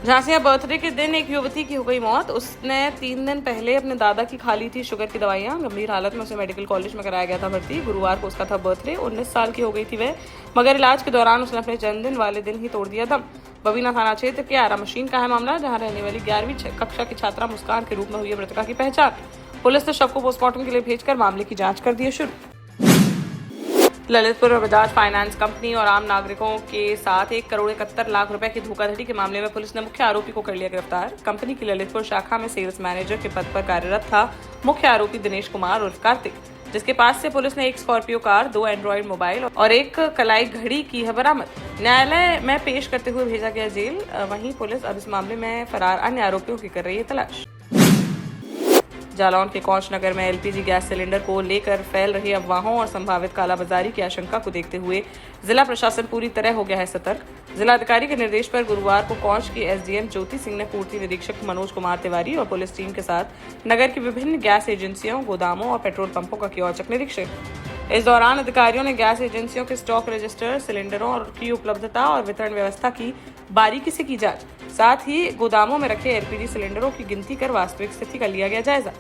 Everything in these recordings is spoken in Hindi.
झांसी में बर्थडे के दिन एक युवती की हो गई मौत। उसने 3 दिन पहले अपने दादा की खा ली थी शुगर की दवाइयां। गंभीर हालत में उसे मेडिकल कॉलेज में कराया गया था भर्ती। गुरुवार को उसका था बर्थडे। 19 साल की हो गई थी वह, मगर इलाज के दौरान उसने अपने जन्मदिन वाले दिन ही तोड़ दिया दम। बबीना थाना क्षेत्र के आरा मशीन का है मामला, जहां रहने वाली 11वीं कक्षा की छात्रा मुस्कान के रूप में हुई मृतका की पहचान। पुलिस ने शव को पोस्टमार्टम के लिए भेजकर मामले की जाँच कर दी है शुरू। ललितपुर में बजाज फाइनेंस कंपनी और आम नागरिकों के साथ 1,71,00,000 रुपए की धोखाधड़ी के मामले में पुलिस ने मुख्य आरोपी को कर लिया गिरफ्तार। कंपनी की ललितपुर शाखा में सेल्स मैनेजर के पद पर कार्यरत था मुख्य आरोपी दिनेश कुमार उर्फ कार्तिक, जिसके पास से पुलिस ने एक स्कॉर्पियो कार, 2 एंड्रॉइड मोबाइल और एक कलाई घड़ी की है बरामद। न्यायालय में पेश करते हुए भेजा गया जेल। वहीं पुलिस अब इस मामले में फरार अन्य आरोपियों की कर रही है तलाश। जालौन के कौच नगर में एलपीजी गैस सिलेंडर को लेकर फैल रही अफवाहों और संभावित कालाबाजारी की आशंका को देखते हुए जिला प्रशासन पूरी तरह हो गया है सतर्क। जिलाधिकारी के निर्देश पर गुरुवार को कौच की एसडीएम ज्योति सिंह ने पूर्ति निरीक्षक मनोज कुमार तिवारी और पुलिस टीम के साथ नगर की विभिन्न गैस एजेंसियों, गोदामों और पेट्रोल पंपों का किया औचक निरीक्षण। इस दौरान अधिकारियों ने गैस एजेंसियों के स्टॉक रजिस्टर, सिलेंडरों की उपलब्धता और वितरण व्यवस्था की बारीकी से की जांच। साथ ही गोदामों में रखे एलपीजी सिलेंडरों की गिनती कर वास्तविक स्थिति का लिया गया जायजा।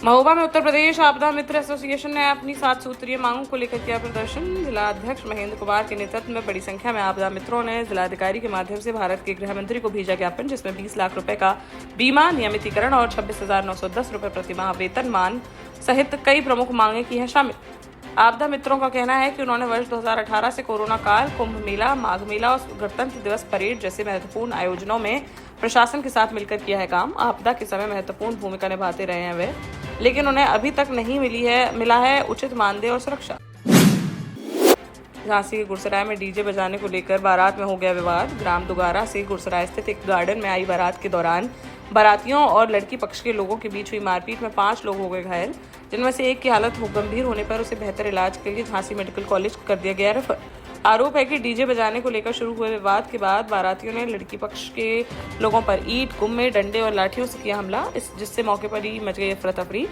महोबा में उत्तर प्रदेश आपदा मित्र एसोसिएशन ने अपनी 7 सूत्रीय मांगों को लेकर किया प्रदर्शन। जिला अध्यक्ष महेंद्र कुमार के नेतृत्व में बड़ी संख्या में आपदा मित्रों ने जिलाधिकारी के माध्यम से भारत के गृह मंत्री को भेजा ज्ञापन, जिसमें 20 लाख रुपए का बीमा, नियमितीकरण और 26,910 रुपए प्रतिमाह वेतनमान सहित कई प्रमुख मांगे की है शामिल। आपदा मित्रों का कहना है कि उन्होंने वर्ष 2018 से कोरोना काल, कुंभ मेला, माघ मेला और गणतंत्र दिवस परेड जैसे महत्वपूर्ण आयोजनों में प्रशासन के साथ मिलकर किया है काम। आपदा के समय महत्वपूर्ण भूमिका निभाते रहे हैं वे, लेकिन उन्हें अभी तक नहीं मिला है उचित मानदेय और सुरक्षा। झांसी के गुरसराय में डीजे बजाने को लेकर बारात में हो गया विवाद। ग्राम दुगारा से गुरसराय स्थित एक गार्डन में आई बारात के दौरान बारातियों और लड़की पक्ष के लोगों के बीच हुई मारपीट में 5 लोग हो गए घायल, जिनमें से एक की हालत गंभीर होने पर उसे बेहतर इलाज के लिए झांसी मेडिकल कॉलेज कर दिया गया रेफर। आरोप है कि डीजे बजाने को लेकर शुरू हुए विवाद के बाद बारातियों ने लड़की पक्ष के लोगों पर ईंट, गुम्मे, डंडे और लाठियों से किया हमला, जिससे मौके पर ही मच गई अफरा तफरी।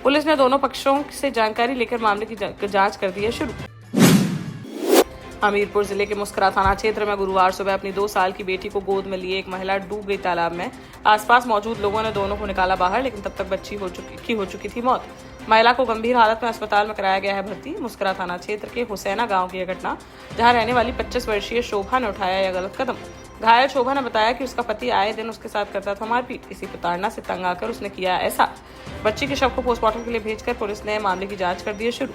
पुलिस ने दोनों पक्षों से जानकारी लेकर मामले की जांच कर दी है शुरू। हमीरपुर जिले के मुस्करा थाना क्षेत्र में गुरुवार सुबह अपनी 2 साल की बेटी को गोद में लिए एक महिला डूब गई तालाब में। आसपास मौजूद लोगों ने दोनों को निकाला बाहर, लेकिन तब तक बच्ची हो चुकी थी मौत। महिला को गंभीर हालत में अस्पताल में कराया गया है भर्ती। मुस्करा थाना क्षेत्र के हुसैना गांव की यह घटना, जहां रहने वाली 25 वर्षीय शोभा ने उठाया यह गलत कदम। घायल शोभा ने बताया कि उसका पति आए दिन उसके साथ करता था मारपीट। इसी प्रताड़ना से तंग आकर उसने किया ऐसा। बच्ची के शव को पोस्टमार्टम के लिए भेजकर पुलिस ने मामले की जाँच कर दी है शुरू।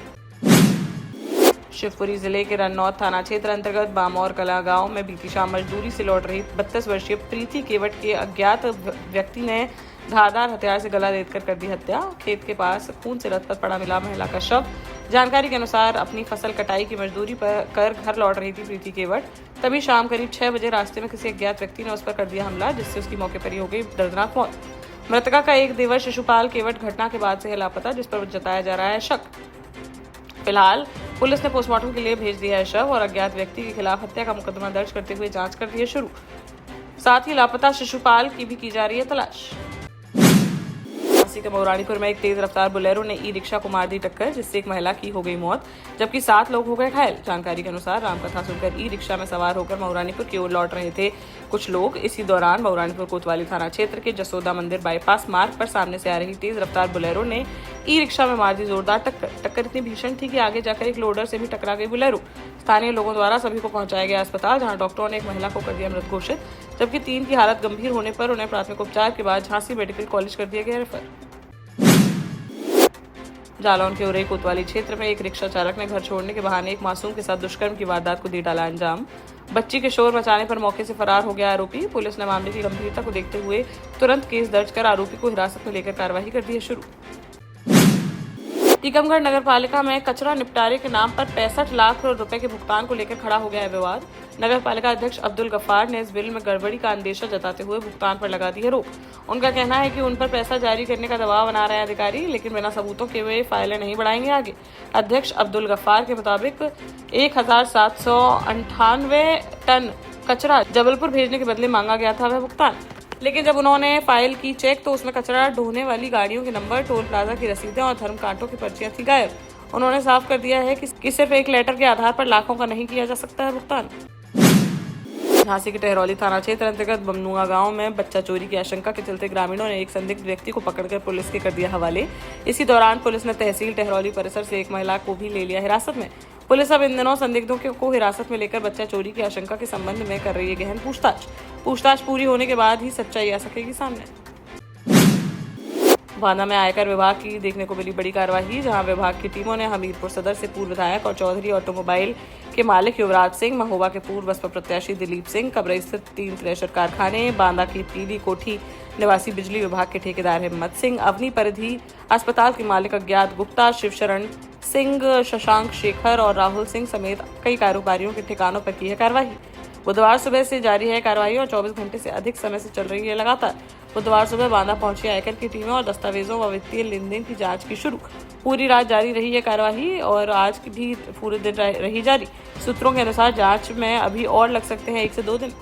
शिवपुरी जिले के रन्नौत थाना क्षेत्र अंतर्गत बामौर कला गांव में बीती शाम मजदूरी से लौट रही 32 वर्षीय प्रीति केवट के अज्ञात व्यक्ति ने धारदार हथियार से गला रेतकर कर दी हत्या। खेत के पास खून से लथपथ पड़ा मिला महिला का शव। जानकारी के अनुसार अपनी फसल कटाई की मजदूरी कर घर लौट रही थी प्रीति केवट। तभी शाम करीब 6 बजे रास्ते में किसी अज्ञात व्यक्ति ने उस पर कर दिया हमला, जिससे उसकी मौके पर ही हो गई दर्दनाक मौत। मृतका का एक देवर शिशुपाल केवट घटना के बाद से है लापता, जिस पर जताया जा रहा है शक। फिलहाल पुलिस ने पोस्टमार्टम के लिए भेज दिया है शव और अज्ञात व्यक्ति के खिलाफ हत्या का मुकदमा दर्ज करते हुए जांच कर दी है शुरू। साथ ही लापता शिशुपाल की भी की जा रही है तलाश। झांसी के मौरानीपुर में एक तेज रफ्तार बोलेरो ने ई रिक्शा को मार दी टक्कर, जिससे एक महिला की हो गई मौत, जबकि 7 लोग हो गए घायल। जानकारी के अनुसार रामकथा सुनकर ई रिक्शा में सवार होकर मौरानीपुर की ओर लौट रहे थे कुछ लोग। इसी दौरान मौरानीपुर कोतवाली थाना क्षेत्र के जसोदा मंदिर बाईपास मार्ग पर सामने से आ रही तेज रफ्तार बोलेरो ने ई रिक्शा में मार दी जोरदार टक्कर इतनी भीषण थी कि आगे जाकर एक लोडर से भी टकरा गई बोलेरो। स्थानीय लोगों द्वारा सभी को पहुंचाया गया अस्पताल, जहां डॉक्टरों ने एक महिला को कर दिया मृत घोषित, जबकि 3 की हालत गंभीर होने पर उन्हें प्राथमिक उपचार के बाद झांसी मेडिकल कॉलेज कर दिया गया रेफर। जालौन के उरई कोतवाली क्षेत्र में एक रिक्शा चालक ने घर छोड़ने के बहाने एक मासूम के साथ दुष्कर्म की वारदात को दे डाला अंजाम। बच्ची के शोर मचाने पर मौके से फरार हो गया आरोपी। पुलिस ने मामले की गंभीरता को देखते हुए तुरंत केस दर्ज कर आरोपी को हिरासत में लेकर कार्रवाई कर दी है शुरू। टीकमगढ़ नगर पालिका में कचरा निपटारे के नाम पर 65 लाख रुपए के भुगतान को लेकर खड़ा हो गया है विवाद। नगर पालिका अध्यक्ष अब्दुल गफ्फार ने इस बिल में गड़बड़ी का अंदेशा जताते हुए भुगतान पर लगा दी है रोक। उनका कहना है कि उन पर पैसा जारी करने का दबाव बना रहे हैं अधिकारी, लेकिन बिना सबूतों के वे फाइलें नहीं बढ़ाएंगे आगे। अध्यक्ष अब्दुल गफ्फार के मुताबिक 1798 टन कचरा जबलपुर भेजने के बदले मांगा गया था वह भुगतान, लेकिन जब उन्होंने फाइल की चेक तो उसमें कचरा ढोने वाली गाड़ियों के नंबर, टोल प्लाजा की रसीदें और धर्म कांटों की पर्चियां थी गायब। उन्होंने साफ कर दिया है कि सिर्फ एक लेटर के आधार पर लाखों का नहीं किया जा सकता है भुगतान। झांसी के टहरौली थाना क्षेत्र अंतर्गत बमनुआ गांव में बच्चा चोरी की आशंका के चलते ग्रामीणों ने एक संदिग्ध व्यक्ति को पकड़कर पुलिस के कर दिया हवाले। इसी दौरान पुलिस ने तहसील टहरौली परिसर से एक महिला को भी ले लिया हिरासत में। पुलिस अब इन दिनों संदिग्धों को हिरासत में लेकर बच्चा चोरी की आशंका के संबंध में कर रही है गहन पूछताछ पूरी होने के बाद ही सच्चाई आ सकेगी सामने। बांदा में आयकर विभाग की देखने को मिली बड़ी कार्रवाई, जहां विभाग की टीमों ने हमीरपुर सदर से पूर्व विधायक और चौधरी ऑटोमोबाइल के मालिक युवराज सिंह, महोबा के पूर्व बसपा प्रत्याशी दिलीप सिंह, कबरई स्थित 3 थ्रेशर कारखाने, बांदा की पीली कोठी निवासी बिजली विभाग के ठेकेदार हिम्मत सिंह, अवनी परिधि अस्पताल के मालिक अज्ञात गुप्ता, शिवशरण सिंह, शशांक शेखर और राहुल सिंह समेत कई कारोबारियों के ठिकानों पर की है कार्रवाई। बुधवार सुबह से जारी है कार्रवाई और 24 घंटे से अधिक समय से चल रही है लगातार। बुधवार सुबह बांदा पहुंची आयकर की टीमें और दस्तावेजों व वित्तीय लेनदेन की जांच की शुरू। पूरी रात जारी रही है कार्रवाई और आज भी पूरे दिन रही जारी। सूत्रों के अनुसार जांच में अभी और लग सकते हैं 1 से 2 दिन।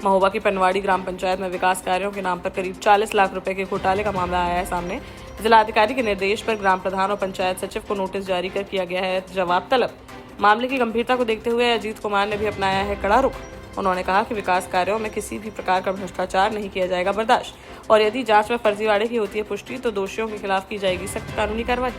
महोबा की पनवाड़ी ग्राम पंचायत में विकास कार्यों के नाम पर करीब 40 लाख रुपए के घोटाले का मामला आया है सामने। जिलाधिकारी के निर्देश पर ग्राम प्रधान और पंचायत सचिव को नोटिस जारी कर किया गया है जवाब तलब। मामले की गंभीरता को देखते हुए अजीत कुमार ने भी अपनाया है कड़ा रुख। उन्होंने कहा कि विकास कार्यों में किसी भी प्रकार का भ्रष्टाचार नहीं किया जाएगा बर्दाश्त, और यदि जांच में फर्जीवाड़े की होती है पुष्टि तो दोषियों के खिलाफ की जाएगी सख्त कानूनी कार्रवाई।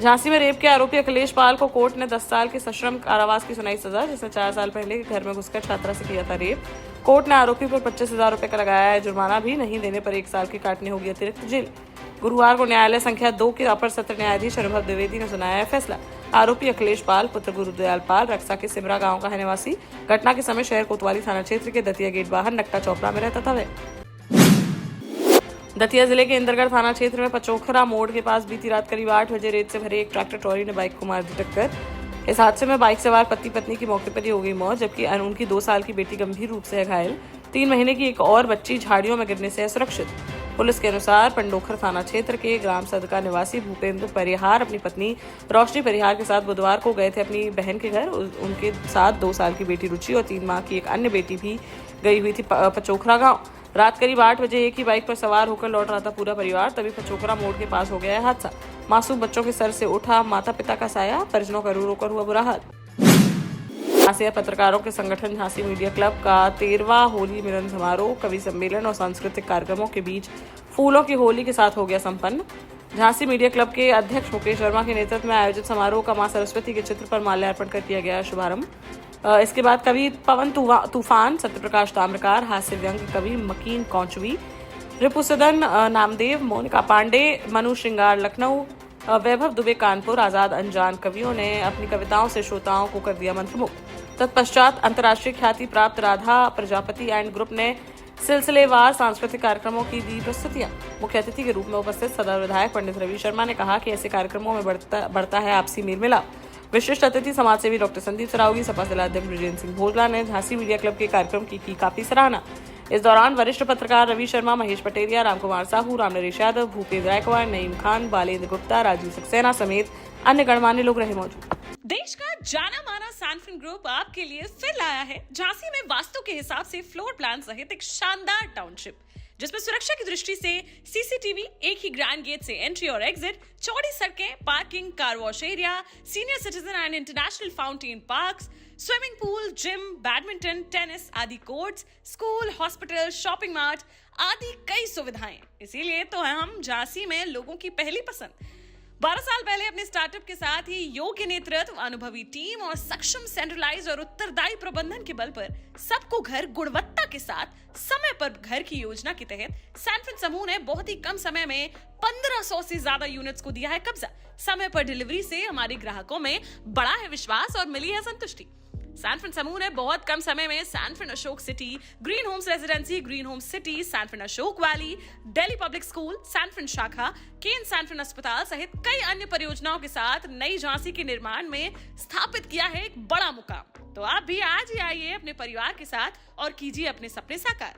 झांसी में रेप के आरोपी अखिलेश पाल को कोर्ट ने 10 साल के सश्रम कारावास की सुनाई सजा, जिसने 4 साल पहले घर में घुसकर छात्रा से किया था रेप। कोर्ट ने आरोपी पर 25,000 रुपए का लगाया है जुर्माना, भी नहीं देने पर 1 साल की काटनी होगी अतिरिक्त जेल। गुरुवार को न्यायालय संख्या 2 के अपर सत्र न्यायाधीश अनुभव द्विवेदी ने सुनाया है फैसला। आरोपी अखिलेश पाल पुत्र गुरुदयाल पाल रक्सा के सिमरा गांव का है निवासी। घटना के समय शहर कोतवाली थाना क्षेत्र के दतिया गेट बाहर नक्टा चौपड़ा में रहता था वह। दतिया जिले के इंदरगढ़ थाना क्षेत्र में पचोखरा मोड़ के पास बीती रात करीब 8 बजे रेत से भरे एक ट्रैक्टर ट्रॉली ने बाइक को मार दी टक्कर। इस हादसे में बाइक सवार पति पत्नी की मौके पर ही हो गई मौत, जबकि उनकी 2 साल की बेटी गंभीर रूप से है घायल। 3 महीने की एक और बच्ची झाड़ियों में गिरने से है सुरक्षित। पुलिस के अनुसार पंडोखर थाना क्षेत्र के ग्राम सदका निवासी भूपेंद्र परिहार अपनी पत्नी रोशनी परिहार के साथ बुधवार को गए थे अपनी बहन के घर। उनके साथ 2 साल की बेटी रुचि और 3 माह की एक अन्य बेटी भी गई हुई थी पचोखरा गांव। रात करीब 8 बजे एक ही बाइक पर सवार होकर लौट रहा था पूरा परिवार, तभी पचोखरा मोड़ के पास हो गया है हादसा। मासूम बच्चों के सर से उठा माता पिता का साया, परिजनों का रो रो कर हुआ बुरा हाल। झांसी पत्रकारों के संगठन झांसी मीडिया क्लब का 13वां होली मिलन समारोह कवि सम्मेलन और सांस्कृतिक कार्यक्रमों के बीच फूलों की होली के साथ हो गया संपन्न। झांसी मीडिया क्लब के अध्यक्ष मुकेश वर्मा के नेतृत्व में आयोजित समारोह का मां सरस्वती के चित्र पर माल्यार्पण कर किया गया शुभारंभ। इसके बाद कवि पवन तूफान, सत्यप्रकाश ताम्रकार, हास्य व्यंग कवि मकीन कौचवी, रिपुसदन नामदेव, मोनिका पांडे, मनु श्रृंगार लखनऊ, वैभव दुबे कानपुर, आजाद अनजान कवियों ने अपनी कविताओं से श्रोताओं को कर दिया मंत्रमुग्ध। तत्पश्चात अंतर्राष्ट्रीय ख्याति प्राप्त राधा प्रजापति एंड ग्रुप ने सिलसिलेवार सांस्कृतिक कार्यक्रमों की दी प्रस्तुतियां। मुख्य अतिथि के रूप में उपस्थित सदर विधायक पंडित रवि शर्मा ने कहा कि ऐसे कार्यक्रमों में बढ़ता है आपसी मेल मिलाप। विशिष्ट अतिथि समाजसेवी डॉक्टर संदीप सरावगी, सपा जिलाध्यक्ष ब्रजेंद्र सिंह भोजला ने झांसी मीडिया क्लब के कार्यक्रम की काफी सराहना। इस दौरान वरिष्ठ पत्रकार रवि शर्मा, महेश पटेरिया, रामकुमार साहू, रामनरेश यादव, भूपेंद्र गायकवाड़, नईम खान, बालेंद्र गुप्ता, राजीव सक्सेना समेत अन्य गणमान्य लोग रहे मौजूद। देश का जाना माना सैनफिन ग्रुप आपके लिए फिर लाया है झांसी में वास्तु के हिसाब से फ्लोर प्लान सहित एक शानदार टाउनशिप, जिसमें सुरक्षा की दृष्टि से सीसीटीवी, एक ही ग्रैंड गेट से एंट्री और एग्जिट, चौड़ी सड़कें, parking, car wash area, senior citizen and international fountain parks, swimming pool, gym, badminton, tennis आदि courts, school, hospital, shopping mart आदि कई सुविधाएं। इसीलिए तो हम झांसी में लोगों की पहली पसंद। 12 साल पहले अपने स्टार्टअप के साथ ही योग्य नेतृत्व, अनुभवी टीम और सक्षम सेंट्रलाइज और उत्तरदायी प्रबंधन के बल पर सबको घर गुणवत्ता के साथ समय पर घर की योजना के तहत सैनफिन समूह ने बहुत ही कम समय में 1500 से ज्यादा यूनिट्स को दिया है कब्जा। समय पर डिलीवरी से हमारे ग्राहकों में बढ़ा है विश्वास और मिली है संतुष्टि। सैनफिन समूह ने बहुत कम समय में Sanfin Ashok city, green homes residency, green homes city, Sanfin Ashok valley, Delhi public school, Sanfin शाखा, केन सैनफिन अस्पताल सहित कई अन्य परियोजनाओं के साथ नई झांसी के निर्माण में स्थापित किया है एक बड़ा मुकाम। तो आप भी आज ही आइए अपने परिवार के साथ और कीजिए अपने सपने साकार।